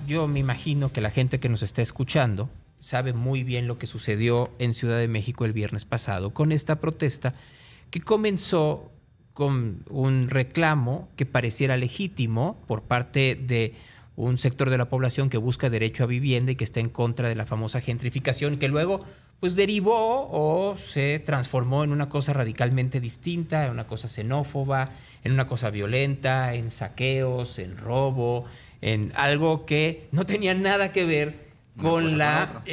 Yo me imagino que la gente que nos está escuchando sabe muy bien lo que sucedió en Ciudad de México el viernes pasado con esta protesta que comenzó con un reclamo que pareciera legítimo por parte de un sector de la población que busca derecho a vivienda y que está en contra de la famosa gentrificación, que luego pues derivó o se transformó en una cosa radicalmente distinta, en una cosa xenófoba, en una cosa violenta, en saqueos, en robo, en algo que no tenía nada que ver con la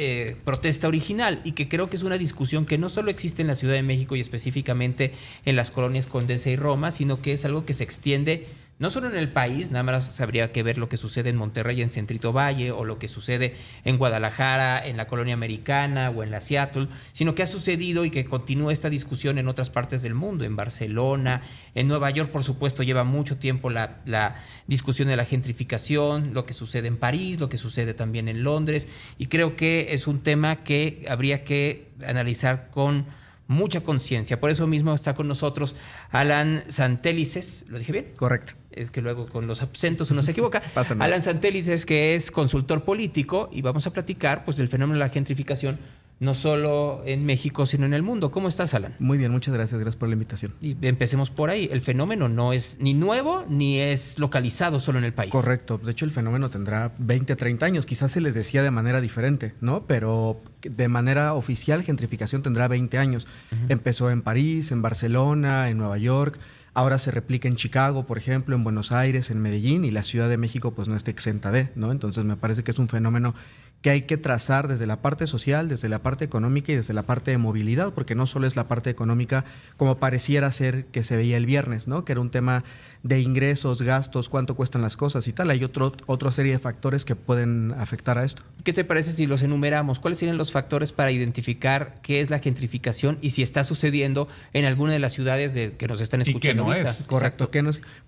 protesta original, y que creo que es una discusión que no solo existe en la Ciudad de México y específicamente en las colonias Condesa y Roma, sino que es algo que se extiende no solo en el país. Nada más habría que ver lo que sucede en Monterrey, en Centrito Valle, o lo que sucede en Guadalajara, en la colonia americana o en la Seattle, sino que ha sucedido y que continúa esta discusión en otras partes del mundo, en Barcelona, en Nueva York, por supuesto, lleva mucho tiempo la discusión de la gentrificación, lo que sucede en París, lo que sucede también en Londres, y creo que es un tema que habría que analizar con mucha conciencia. Por eso mismo está con nosotros Alan Santelices. ¿Lo dije bien? Correcto. Es que luego con los acentos uno se equivoca. Pasa nada. Alan Santelices, que es consultor político, y vamos a platicar pues del fenómeno de la gentrificación, no solo en México, sino en el mundo. ¿Cómo estás, Alan? Muy bien, muchas gracias. Gracias por la invitación. Y empecemos por ahí. El fenómeno no es ni nuevo ni es localizado solo en el país. Correcto. De hecho, el fenómeno tendrá 20, 30 años. Quizás se les decía de manera diferente, ¿no? Pero de manera oficial, gentrificación tendrá 20 años. Empezó en París, en Barcelona, en Nueva York. Ahora se replica en Chicago, por ejemplo, en Buenos Aires, en Medellín, y la Ciudad de México pues no está exenta de, ¿no? Entonces me parece que es un fenómeno que hay que trazar desde la parte social, desde la parte económica y desde la parte de movilidad, porque no solo es la parte económica como pareciera ser que se veía el viernes, ¿no? Que era un tema de ingresos, gastos, cuánto cuestan las cosas y tal. Hay otra serie de factores que pueden afectar a esto. ¿Qué te parece si los enumeramos? ¿Cuáles serían los factores para identificar qué es la gentrificación y si está sucediendo en alguna de las ciudades que nos están escuchando no ahorita? es. Correcto.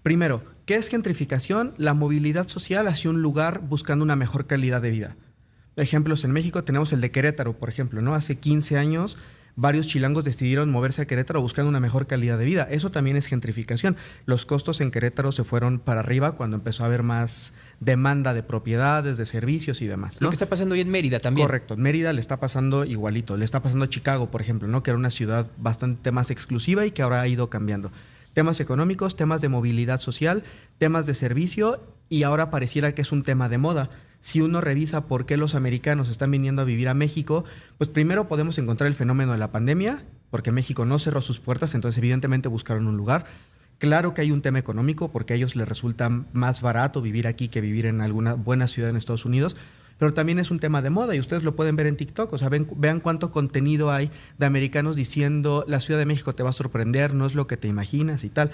Primero, ¿qué es gentrificación? La movilidad social hacia un lugar buscando una mejor calidad de vida. Ejemplos en México tenemos el de Querétaro, por ejemplo, ¿no? Hace 15 años varios chilangos decidieron moverse a Querétaro buscando una mejor calidad de vida. Eso también es gentrificación. Los costos en Querétaro se fueron para arriba cuando empezó a haber más demanda de propiedades, de servicios y demás, ¿no? Lo que está pasando hoy en Mérida también. Correcto. En Mérida le está pasando igualito. Le está pasando a Chicago, por ejemplo, ¿no? Que era una ciudad bastante más exclusiva y que ahora ha ido cambiando. Temas económicos, temas de movilidad social, temas de servicio, y ahora pareciera que es un tema de moda. Si uno revisa por qué los americanos están viniendo a vivir a México, pues primero podemos encontrar el fenómeno de la pandemia, porque México no cerró sus puertas, entonces evidentemente buscaron un lugar. Claro que hay un tema económico, porque a ellos les resulta más barato vivir aquí que vivir en alguna buena ciudad en Estados Unidos, pero también es un tema de moda y ustedes lo pueden ver en TikTok. O sea, vean cuánto contenido hay de americanos diciendo la Ciudad de México te va a sorprender, no es lo que te imaginas y tal.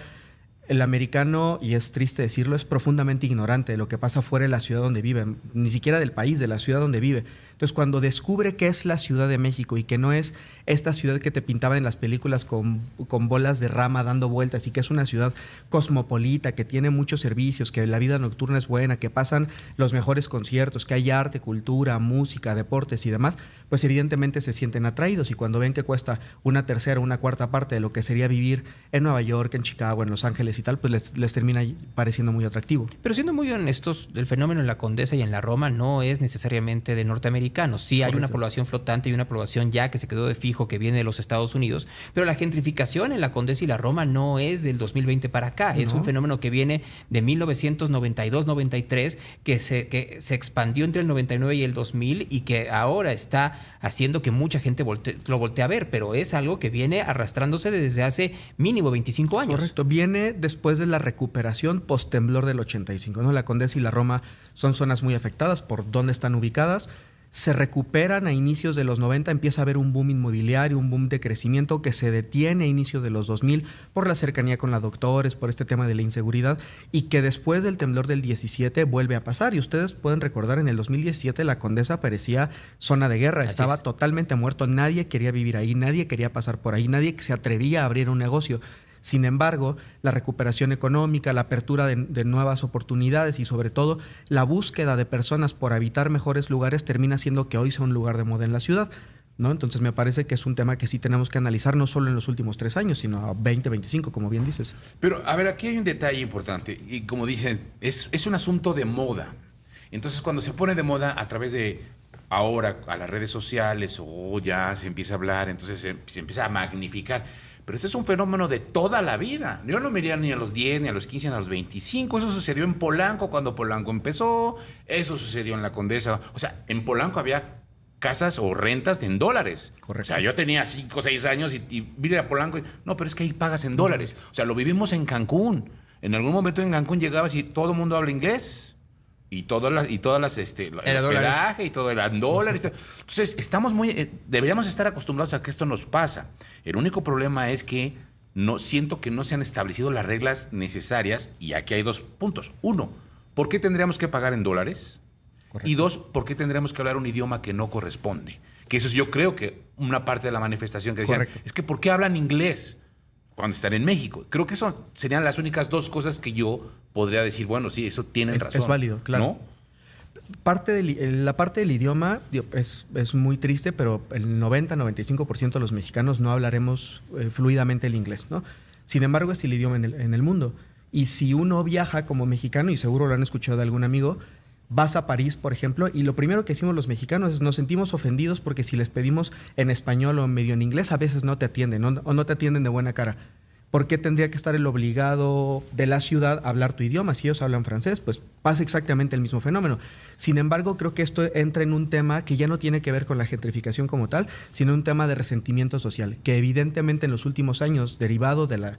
El americano, y es triste decirlo, es profundamente ignorante de lo que pasa fuera de la ciudad donde vive, ni siquiera del país, de la ciudad donde vive. Entonces, cuando descubre qué es la Ciudad de México y que no es esta ciudad que te pintaban en las películas con bolas de rama dando vueltas, y que es una ciudad cosmopolita, que tiene muchos servicios, que la vida nocturna es buena, que pasan los mejores conciertos, que hay arte, cultura, música, deportes y demás, pues evidentemente se sienten atraídos, y cuando ven que cuesta una tercera, una cuarta parte de lo que sería vivir en Nueva York, en Chicago, en Los Ángeles y tal, pues les termina pareciendo muy atractivo. Pero siendo muy honestos, el fenómeno en la Condesa y en la Roma no es necesariamente de norteamericanos. Sí hay una población flotante y una población ya que se quedó de fijo, que viene de los Estados Unidos, pero la gentrificación en la Condesa y la Roma no es del 2020 para acá. Es un fenómeno que viene de 1992-93, que se expandió entre el 99 y el 2000 y que ahora está haciendo que mucha gente lo voltee a ver, pero es algo que viene arrastrándose desde hace mínimo 25 años. Correcto. Viene después de la recuperación post-temblor del 85, ¿no? La Condesa y la Roma son zonas muy afectadas por dónde están ubicadas. Se recuperan a inicios de los 90, empieza a haber un boom inmobiliario, un boom de crecimiento que se detiene a inicios de los 2000 por la cercanía con la Doctores, por este tema de la inseguridad, y que después del temblor del 17 vuelve a pasar. Y ustedes pueden recordar, en el 2017 la Condesa parecía zona de guerra, estaba totalmente muerto, nadie quería vivir ahí, nadie quería pasar por ahí, nadie se atrevía a abrir un negocio. Sin embargo, la recuperación económica, la apertura de nuevas oportunidades y sobre todo la búsqueda de personas por habitar mejores lugares termina haciendo que hoy sea un lugar de moda en la ciudad, ¿no? Entonces me parece que es un tema que sí tenemos que analizar no solo en los últimos 3 años, sino a 20, 25, como bien dices. Pero, a ver, aquí hay un detalle importante. Y como dicen, es un asunto de moda. Entonces, cuando se pone de moda a través de ahora a las redes sociales o ya se empieza a hablar, entonces se empieza a magnificar. Pero este es un fenómeno de toda la vida. Yo no me iría ni a los 10, ni a los 15, ni a los 25. Eso sucedió en Polanco cuando Polanco empezó. Eso sucedió en la Condesa. O sea, en Polanco había casas o rentas en dólares. Correcto. O sea, yo tenía 5 o 6 años y vine a Polanco. No, pero es que ahí pagas en dólares. O sea, lo vivimos en Cancún. En algún momento en Cancún llegabas y todo el mundo habla inglés. Y todas las el hospedaje y todo era en dólares. Entonces, estamos deberíamos estar acostumbrados a que esto nos pasa. El único problema es que siento que no se han establecido las reglas necesarias, y aquí hay 2 puntos. 1, ¿por qué tendríamos que pagar en dólares? Correcto. Y 2, ¿por qué tendríamos que hablar un idioma que no corresponde? Que eso es, yo creo que una parte de la manifestación que decían, correcto, es que ¿por qué hablan inglés cuando están en México? Creo que eso serían las únicas 2 cosas que yo podría decir, bueno, sí, eso tienen razón. Es válido, claro. ¿No? La parte del idioma es muy triste, pero el 90-95% de los mexicanos no hablaremos fluidamente el inglés, ¿no? Sin embargo, es el idioma en el mundo. Y si uno viaja como mexicano, y seguro lo han escuchado de algún amigo, vas a París, por ejemplo, y lo primero que decimos los mexicanos es nos sentimos ofendidos porque si les pedimos en español o medio en inglés, a veces no te atienden o no te atienden de buena cara. ¿Por qué tendría que estar el obligado de la ciudad a hablar tu idioma? Si ellos hablan francés, pues pasa exactamente el mismo fenómeno. Sin embargo, creo que esto entra en un tema que ya no tiene que ver con la gentrificación como tal, sino un tema de resentimiento social, que evidentemente en los últimos años, derivado de la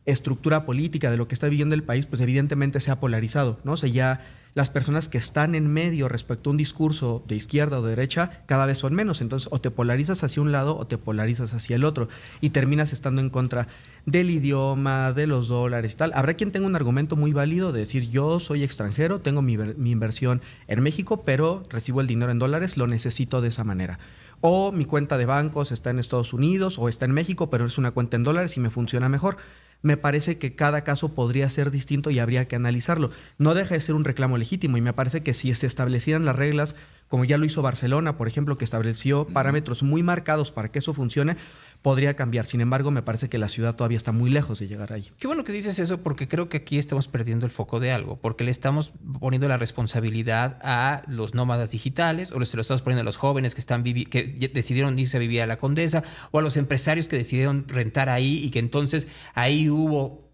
estructura política, de lo que está viviendo el país, pues evidentemente se ha polarizado, ¿no? O sea, ya las personas que están en medio respecto a un discurso de izquierda o de derecha cada vez son menos. Entonces, o te polarizas hacia un lado o te polarizas hacia el otro y terminas estando en contra del idioma, de los dólares y tal. Habrá quien tenga un argumento muy válido de decir, yo soy extranjero, tengo mi inversión en México, pero recibo el dinero en dólares, lo necesito de esa manera. O mi cuenta de bancos está en Estados Unidos o está en México, pero es una cuenta en dólares y me funciona mejor. Me parece que cada caso podría ser distinto y habría que analizarlo. No deja de ser un reclamo legítimo y me parece que si se establecieran las reglas, como ya lo hizo Barcelona, por ejemplo, que estableció parámetros muy marcados para que eso funcione, podría cambiar. Sin embargo, me parece que la ciudad todavía está muy lejos de llegar ahí. Qué bueno que dices eso, porque creo que aquí estamos perdiendo el foco de algo, porque le estamos poniendo la responsabilidad a los nómadas digitales, o se lo estamos poniendo a los jóvenes que decidieron irse a vivir a la Condesa, o a los empresarios que decidieron rentar ahí y que entonces ahí hubo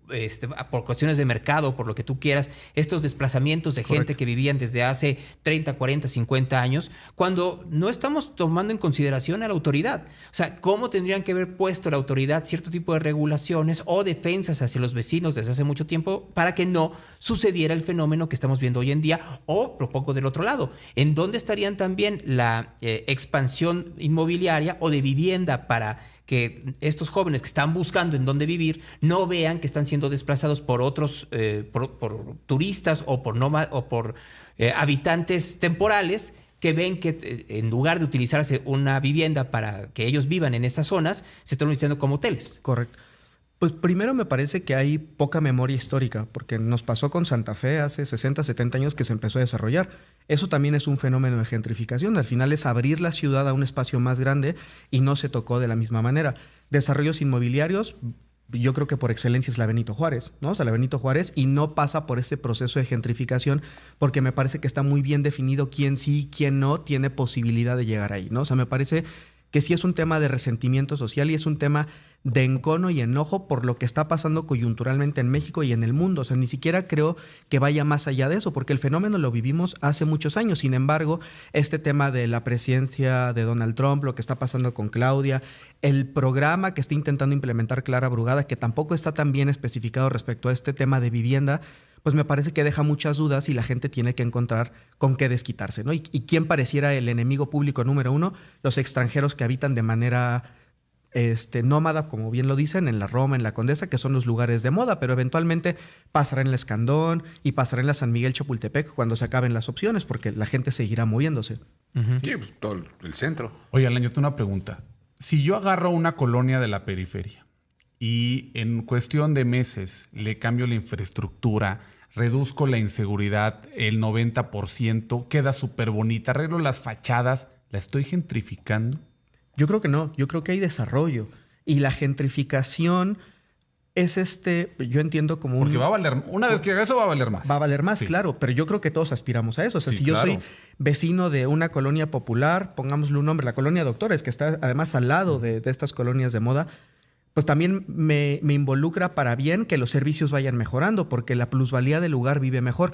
por cuestiones de mercado, por lo que tú quieras, estos desplazamientos de gente que vivían desde hace 30, 40, 50 años, cuando no estamos tomando en consideración a la autoridad. O sea, ¿cómo tendrían que haber puesto la autoridad cierto tipo de regulaciones o defensas hacia los vecinos desde hace mucho tiempo para que no sucediera el fenómeno que estamos viendo hoy en día? O, lo pongo del otro lado, ¿en dónde estarían también la expansión inmobiliaria o de vivienda para que estos jóvenes que están buscando en dónde vivir no vean que están siendo desplazados por otros, por turistas o por habitantes temporales que ven que en lugar de utilizarse una vivienda para que ellos vivan en estas zonas, se están utilizando como hoteles? Correcto. Pues primero me parece que hay poca memoria histórica, porque nos pasó con Santa Fe hace 60, 70 años que se empezó a desarrollar. Eso también es un fenómeno de gentrificación. Al final es abrir la ciudad a un espacio más grande y no se tocó de la misma manera. Desarrollos inmobiliarios, yo creo que por excelencia es la Benito Juárez, ¿no? O sea, la Benito Juárez, y no pasa por ese proceso de gentrificación porque me parece que está muy bien definido quién sí y quién no tiene posibilidad de llegar ahí, ¿no? O sea, me parece que sí es un tema de resentimiento social y es un tema de encono y enojo por lo que está pasando coyunturalmente en México y en el mundo. O sea, ni siquiera creo que vaya más allá de eso, porque el fenómeno lo vivimos hace muchos años. Sin embargo, este tema de la presidencia de Donald Trump, lo que está pasando con Claudia, el programa que está intentando implementar Clara Brugada, que tampoco está tan bien especificado respecto a este tema de vivienda, pues me parece que deja muchas dudas y la gente tiene que encontrar con qué desquitarse, ¿no? ¿Y quién pareciera el enemigo público número uno? Los extranjeros que habitan de manera nómada, como bien lo dicen, en la Roma, en la Condesa, que son los lugares de moda, pero eventualmente pasará en el Escandón y pasará en la San Miguel Chapultepec cuando se acaben las opciones, porque la gente seguirá moviéndose. Sí, pues todo el centro. Oye, Alan, yo tengo una pregunta. Si yo agarro una colonia de la periferia y en cuestión de meses le cambio la infraestructura, reduzco la inseguridad el 90%, queda súper bonita, arreglo las fachadas, ¿la estoy gentrificando? Yo creo que no, yo creo que hay desarrollo. Y la gentrificación es yo entiendo como Porque va a valer, una vez que haga eso va a valer más. Va a valer más, Sí. claro, pero yo creo que todos aspiramos a eso. O sea, Sí, si yo claro. soy vecino de una colonia popular, pongámosle un nombre, la colonia Doctores, que está además al lado de estas colonias de moda, pues también me involucra para bien que los servicios vayan mejorando, porque la plusvalía del lugar vive mejor.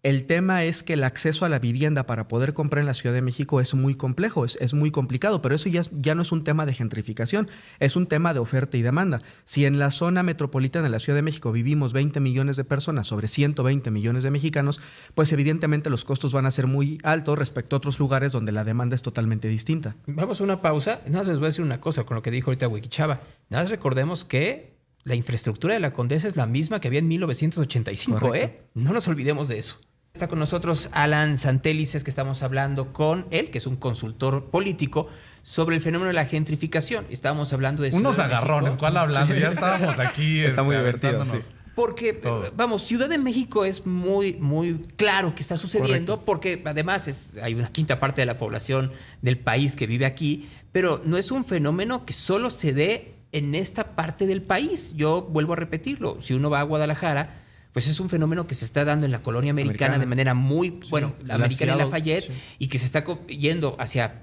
El tema es que el acceso a la vivienda para poder comprar en la Ciudad de México es muy complejo, es muy complicado, pero eso ya no es un tema de gentrificación, es un tema de oferta y demanda. Si en la zona metropolitana de la Ciudad de México vivimos 20 millones de personas sobre 120 millones de mexicanos, pues evidentemente los costos van a ser muy altos respecto a otros lugares donde la demanda es totalmente distinta. Vamos a una pausa. Nada más les voy a decir una cosa con lo que dijo ahorita Wikichava. Nada más recordemos que la infraestructura de la Condesa es la misma que había en 1985, Correcto. No nos olvidemos de eso. Está con nosotros Alan Santelices, que estamos hablando con él, que es un consultor político, sobre el fenómeno de la gentrificación. Estábamos hablando de Unos Ciudad de agarrones, México. ¿cuál hablando? Ya estábamos aquí. Está muy divertido, aventándonos. sí. Porque, Todo. vamos, Ciudad de México es muy, muy claro que está sucediendo, porque además hay una quinta parte de la población del país que vive aquí, pero no es un fenómeno que solo se dé en esta parte del país. Yo vuelvo a repetirlo, si uno va a Guadalajara, pues es un fenómeno que se está dando en la colonia americana de manera muy, bueno, la americana y Seattle, Lafayette, sí. y que se está yendo hacia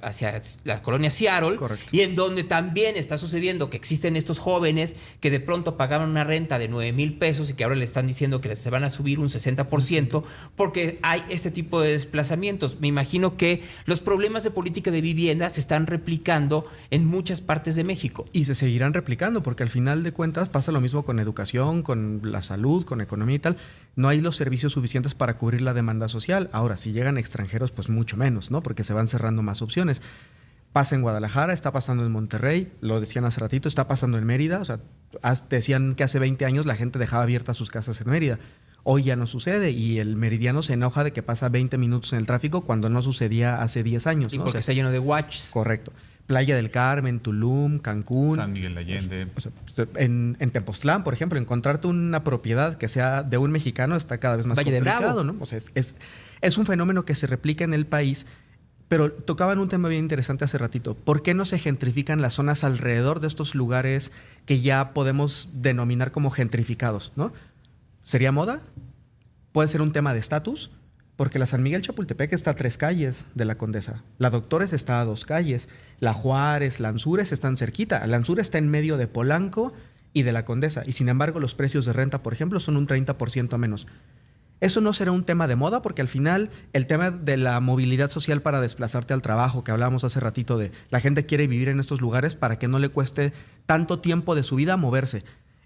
la colonia Seattle, Correcto. y en donde también está sucediendo que existen estos jóvenes que de pronto pagaban una renta de 9,000 pesos y que ahora le están diciendo que se van a subir un 60% porque hay este tipo de desplazamientos. Me imagino que los problemas de política de vivienda se están replicando en muchas partes de México. Y se seguirán replicando, porque al final de cuentas pasa lo mismo con educación, con la salud, con economía y tal. No hay los servicios suficientes para cubrir la demanda social. Ahora, si llegan extranjeros, pues mucho menos, ¿no? Porque se van cerrando más opciones. Pasa en Guadalajara, está pasando en Monterrey, lo decían hace ratito, está pasando en Mérida. O sea, decían que hace 20 años la gente dejaba abiertas sus casas en Mérida. Hoy ya no sucede y el meridiano se enoja de que pasa 20 minutos en el tráfico cuando no sucedía hace 10 años, Y ¿no? porque está lleno de watches. Correcto. Playa del Carmen, Tulum, Cancún. San Miguel de Allende. O sea, en Tepoztlán, por ejemplo, encontrarte una propiedad que sea de un mexicano está cada vez más Valle de complicado, Bravo. ¿no? O sea, es un fenómeno que se replica en el país, pero tocaban un tema bien interesante hace ratito. ¿Por qué no se gentrifican las zonas alrededor de estos lugares que ya podemos denominar como gentrificados, ¿no? ¿Sería moda? ¿Puede ser un tema de estatus? Porque la San Miguel Chapultepec está a 3 calles de la Condesa. La Doctores está a 2 calles. La Juárez, la Anzures están cerquita. La Anzures está en medio de Polanco y de la Condesa. Y sin embargo, los precios de renta, por ejemplo, son un 30% menos. Eso no será un tema de moda, porque al final el tema de la movilidad social para desplazarte al trabajo, que hablábamos hace ratito de la gente quiere vivir en estos lugares para que no le cueste tanto tiempo de su vida moverse.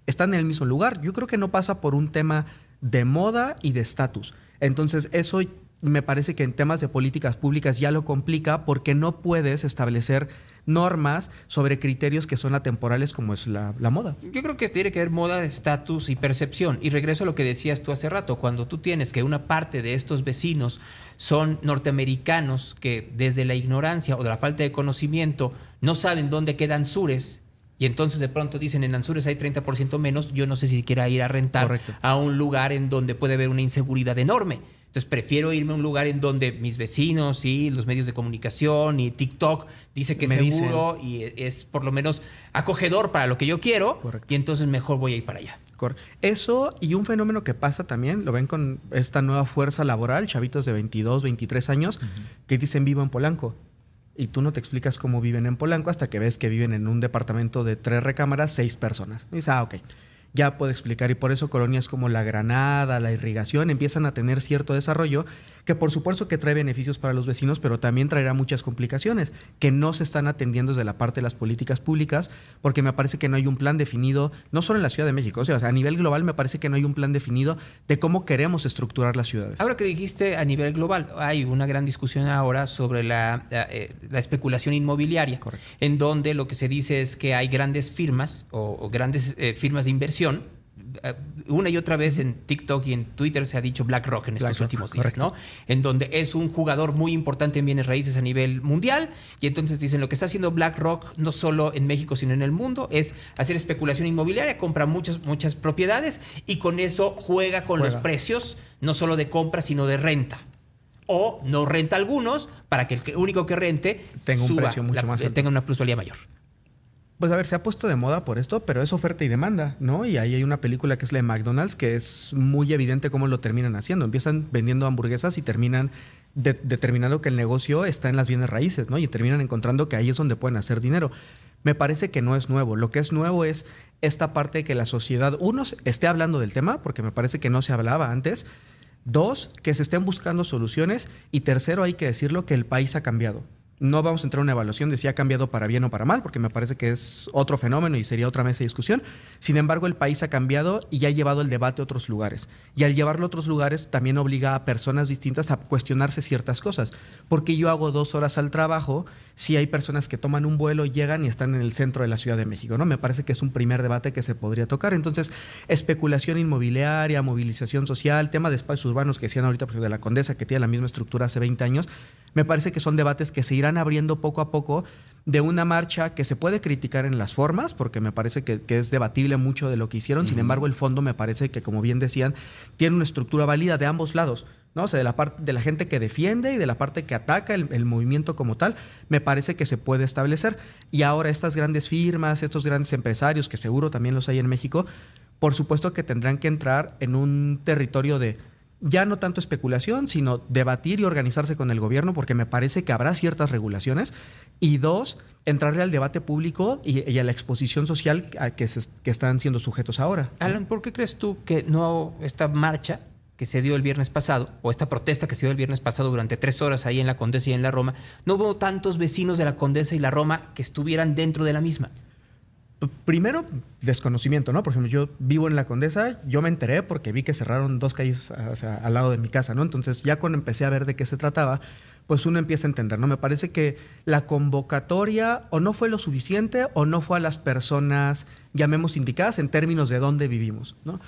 Están en el mismo lugar. Yo creo que no pasa por un tema de moda y de estatus. Entonces, eso me parece que en temas de políticas públicas ya lo complica, porque no puedes establecer normas sobre criterios que son atemporales como es la moda. Yo creo que tiene que ver moda, estatus y percepción. Y regreso a lo que decías tú hace rato, cuando tú tienes que una parte de estos vecinos son norteamericanos que desde la ignorancia o de la falta de conocimiento no saben dónde quedan Anzures, y entonces de pronto dicen en Anzures hay 30% menos, yo no sé si quiera ir a rentar Correcto. a un lugar en donde puede haber una inseguridad enorme. Entonces prefiero irme a un lugar en donde mis vecinos y los medios de comunicación y TikTok dice que es Me seguro y es por lo menos acogedor para lo que yo quiero. Correcto. Y entonces mejor voy a ir para allá. Eso, y un fenómeno que pasa también, lo ven con esta nueva fuerza laboral, chavitos de 22, 23 años, que dicen vivo en Polanco. Y tú no te explicas cómo viven en Polanco hasta que ves que viven en un departamento de 3 recámaras, 6 personas. Y dices, ok, ya puedo explicar. Y por eso colonias como La Granada, La Irrigación, empiezan a tener cierto desarrollo que por supuesto que trae beneficios para los vecinos, pero también traerá muchas complicaciones que no se están atendiendo desde la parte de las políticas públicas, porque me parece que no hay un plan definido, no solo en la Ciudad de México, o sea, a nivel global me parece que no hay un plan definido de cómo queremos estructurar las ciudades. Ahora que dijiste a nivel global, hay una gran discusión ahora sobre la especulación inmobiliaria, Correcto. en donde lo que se dice es que hay grandes firmas o grandes firmas de inversión. Una y otra vez en TikTok y en Twitter se ha dicho BlackRock en estos BlackRock, últimos días, correcto. ¿no? En donde es un jugador muy importante en bienes raíces a nivel mundial, y entonces dicen lo que está haciendo BlackRock no solo en México sino en el mundo es hacer especulación inmobiliaria, compra muchas propiedades y con eso juega con los precios no solo de compra sino de renta. O no renta algunos para que el único que rente Tenga un precio mucho más alto. tenga una plusvalía mayor. Pues a ver, se ha puesto de moda por esto, pero es oferta y demanda, ¿no? Y ahí hay una película que es la de McDonald's, que es muy evidente cómo lo terminan haciendo. Empiezan vendiendo hamburguesas y terminan determinando que el negocio está en las bienes raíces, ¿no? Y terminan encontrando que ahí es donde pueden hacer dinero. Me parece que no es nuevo. Lo que es nuevo es esta parte de que la sociedad, uno, esté hablando del tema, porque me parece que no se hablaba antes. Dos, que se estén buscando soluciones. Y tercero, hay que decirlo, que el país ha cambiado. No vamos a entrar en una evaluación de si ha cambiado para bien o para mal, porque me parece que es otro fenómeno y sería otra mesa de discusión. Sin embargo, el país ha cambiado y ha llevado el debate a otros lugares. Y al llevarlo a otros lugares también obliga a personas distintas a cuestionarse ciertas cosas. Porque yo hago 2 horas al trabajo si hay personas que toman un vuelo, llegan y están en el centro de la Ciudad de México, ¿no? Me parece que es un primer debate que se podría tocar. Entonces, especulación inmobiliaria, movilización social, tema de espacios urbanos que decían ahorita, por ejemplo, de la Condesa, que tiene la misma estructura hace 20 años, me parece que son debates que se irán abriendo poco a poco de una marcha que se puede criticar en las formas, porque me parece que es debatible mucho de lo que hicieron. Sin embargo, el fondo me parece que, como bien decían, tiene una estructura válida de ambos lados, ¿no? O sea, de la parte de la gente que defiende y de la parte que ataca el movimiento como tal, me parece que se puede establecer. Y ahora estas grandes firmas, estos grandes empresarios, que seguro también los hay en México, por supuesto que tendrán que entrar en un territorio de ya no tanto especulación, sino debatir y organizarse con el gobierno, porque me parece que habrá ciertas regulaciones. Y dos, entrarle al debate público y a la exposición social a que están siendo sujetos ahora. Alan, ¿por qué crees tú que no esta marcha que se dio el viernes pasado, o esta protesta que se dio el viernes pasado durante 3 horas ahí en la Condesa y en la Roma, no hubo tantos vecinos de la Condesa y la Roma que estuvieran dentro de la misma? Primero, desconocimiento, ¿no? Por ejemplo, yo vivo en la Condesa, yo me enteré porque vi que cerraron 2 calles, o sea, al lado de mi casa, ¿no? Entonces, ya cuando empecé a ver de qué se trataba, pues uno empieza a entender, ¿no? Me parece que la convocatoria o no fue lo suficiente o no fue a las personas, llamemos indicadas, en términos de dónde vivimos, ¿no?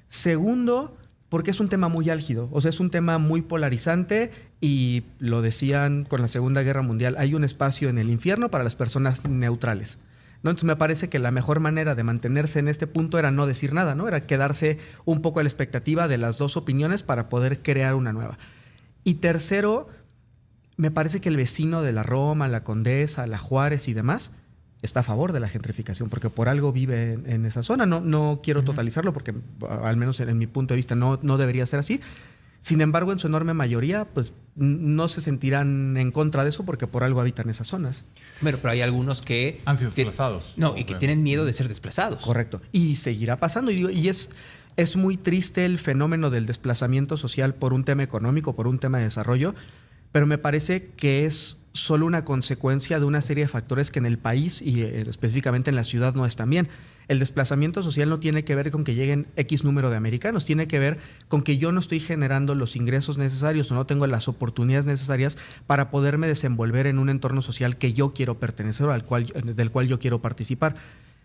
Segundo, porque es un tema muy álgido, o sea, es un tema muy polarizante y lo decían con la Segunda Guerra Mundial, hay un espacio en el infierno para las personas neutrales, ¿no? Entonces me parece que la mejor manera de mantenerse en este punto era no decir nada, ¿no? Era quedarse un poco a la expectativa de las dos opiniones para poder crear una nueva. Y tercero, me parece que el vecino de la Roma, la Condesa, la Juárez y demás está a favor de la gentrificación, porque por algo vive en esa zona. No quiero totalizarlo porque, al menos en mi punto de vista, no debería ser así. Sin embargo, en su enorme mayoría, pues no se sentirán en contra de eso porque por algo habitan esas zonas. Bueno, pero hay algunos que han sido desplazados. No, y que tienen miedo de ser desplazados. Correcto. Y seguirá pasando. Y es muy triste el fenómeno del desplazamiento social por un tema económico, por un tema de desarrollo, pero me parece que es solo una consecuencia de una serie de factores que en el país y específicamente en la ciudad no están bien. El desplazamiento social no tiene que ver con que lleguen X número de americanos, tiene que ver con que yo no estoy generando los ingresos necesarios o no tengo las oportunidades necesarias para poderme desenvolver en un entorno social que yo quiero pertenecer o del cual yo quiero participar.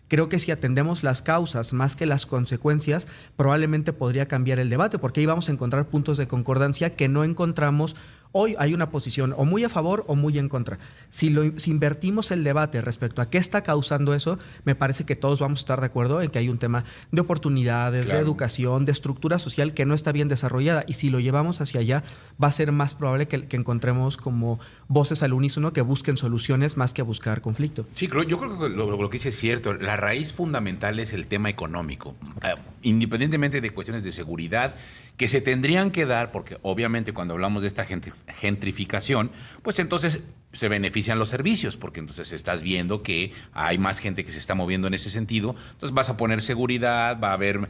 Creo que si atendemos las causas más que las consecuencias, probablemente podría cambiar el debate, porque ahí vamos a encontrar puntos de concordancia que no encontramos. Hoy hay una posición o muy a favor o muy en contra. Si invertimos el debate respecto a qué está causando eso, me parece que todos vamos a estar de acuerdo en que hay un tema de oportunidades, claro, de educación, de estructura social que no está bien desarrollada. Y si lo llevamos hacia allá, va a ser más probable que encontremos como voces al unísono que busquen soluciones más que buscar conflicto. Sí, yo creo que lo que dice es cierto. La raíz fundamental es el tema económico. Independientemente de cuestiones de seguridad que se tendrían que dar, porque obviamente cuando hablamos de esta gentrificación, pues entonces se benefician los servicios, porque entonces estás viendo que hay más gente que se está moviendo en ese sentido, entonces vas a poner seguridad, va a haber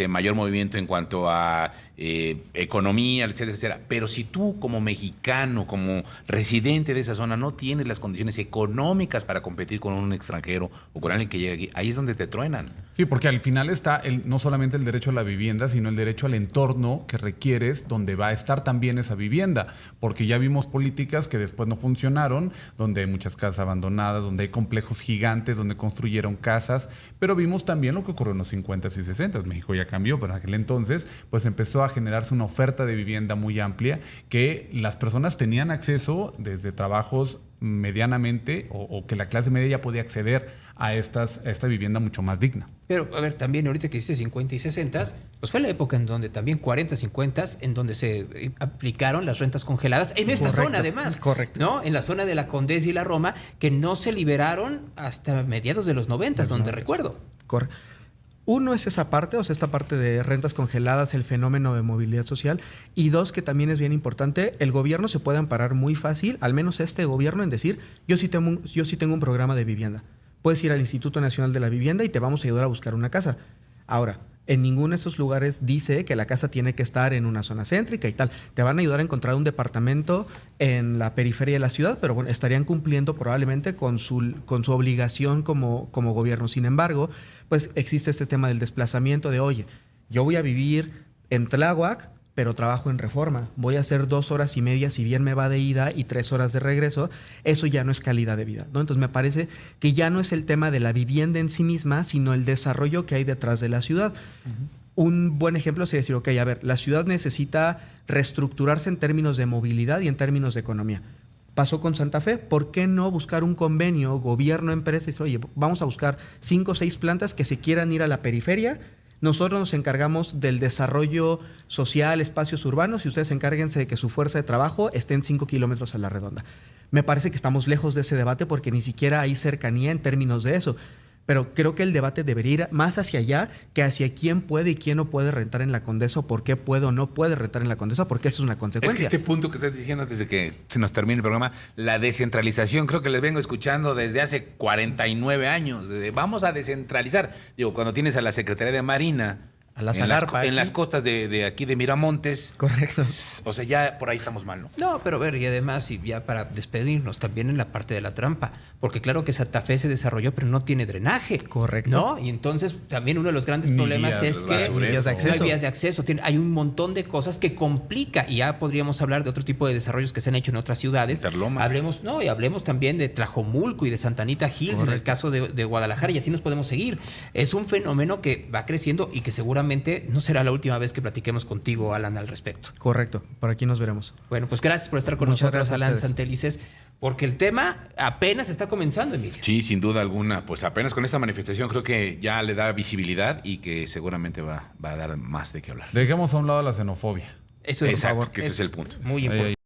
mayor movimiento en cuanto a economía, etcétera, etcétera. Pero si tú como mexicano, como residente de esa zona, no tienes las condiciones económicas para competir con un extranjero o con alguien que llegue aquí, ahí es donde te truenan. Sí, porque al final está no solamente el derecho a la vivienda, sino el derecho al entorno que requieres, donde va a estar también esa vivienda, porque ya vimos políticas que después no funcionaron, donde hay muchas casas abandonadas, donde hay complejos gigantes, donde construyeron casas, pero vimos también lo que ocurrió en los 50s y 60s. México ya cambió, pero en aquel entonces pues empezó a generarse una oferta de vivienda muy amplia que las personas tenían acceso desde trabajos medianamente o que la clase media ya podía acceder a esta vivienda mucho más digna. Pero, a ver, también ahorita que dice 50 y 60, pues fue la época en donde también 40, 50, en donde se aplicaron las rentas congeladas, en esta zona además. Correcto. ¿No? En la zona de la Condesa y la Roma, que no se liberaron hasta mediados de los 90, donde recuerdo. Correcto. Uno es esa parte, o sea, esta parte de rentas congeladas, el fenómeno de movilidad social. Y dos, que también es bien importante, el gobierno se puede amparar muy fácil, al menos este gobierno, en decir, yo sí tengo un programa de vivienda. Puedes ir al Instituto Nacional de la Vivienda y te vamos a ayudar a buscar una casa. Ahora, en ninguno de estos lugares dice que la casa tiene que estar en una zona céntrica y tal. Te van a ayudar a encontrar un departamento en la periferia de la ciudad, pero bueno, estarían cumpliendo probablemente con su obligación como gobierno. Sin embargo, pues existe este tema del desplazamiento de, oye, yo voy a vivir en Tláhuac, pero trabajo en Reforma. Voy a hacer 2 horas y media, si bien me va de ida, y 3 horas de regreso. Eso ya no es calidad de vida, ¿no? Entonces me parece que ya no es el tema de la vivienda en sí misma, sino el desarrollo que hay detrás de la ciudad. Un buen ejemplo sería decir, ok, a ver, la ciudad necesita reestructurarse en términos de movilidad y en términos de economía. Pasó con Santa Fe, ¿por qué no buscar un convenio, gobierno, empresa? Y decir, oye, vamos a buscar 5 o 6 plantas que se quieran ir a la periferia. Nosotros nos encargamos del desarrollo social, espacios urbanos, y ustedes encárguense de que su fuerza de trabajo esté en 5 kilómetros a la redonda. Me parece que estamos lejos de ese debate porque ni siquiera hay cercanía en términos de eso. Pero creo que el debate debería ir más hacia allá que hacia quién puede y quién no puede rentar en la Condesa, o por qué puede o no puede rentar en la Condesa, porque eso es una consecuencia. Es que este punto que estás diciendo antes de que se nos termine el programa, la descentralización, creo que les vengo escuchando desde hace 49 años. Vamos a descentralizar. Digo, cuando tienes a la Secretaría de Marina a la Zagarpa, en las costas de aquí de Miramontes. Correcto. O sea, ya por ahí estamos mal, ¿no? No, pero a ver, y además, y ya para despedirnos, también en la parte de la trampa, porque claro que Santa Fe se desarrolló, pero no tiene drenaje. Correcto. ¿No? Y entonces también uno de los grandes problemas es que no hay vías de acceso. Hay un montón de cosas que complica, y ya podríamos hablar de otro tipo de desarrollos que se han hecho en otras ciudades. Interlomas. Hablemos también de Tlajomulco y de Santa Anita Hills. Correcto. En el caso de Guadalajara, y así nos podemos seguir. Es un fenómeno que va creciendo y que seguramente no será la última vez que platiquemos contigo, Alan, al respecto. Correcto. Por aquí nos veremos. Bueno, pues gracias por estar con Muchas nosotros, gracias Alan Santelices, porque el tema apenas está comenzando, Emilio. Sí, sin duda alguna. Pues apenas con esta manifestación creo que ya le da visibilidad y que seguramente va a dar más de qué hablar. Dejemos a un lado la xenofobia. Eso es, Exacto, por favor. que ese es el punto. Muy importante.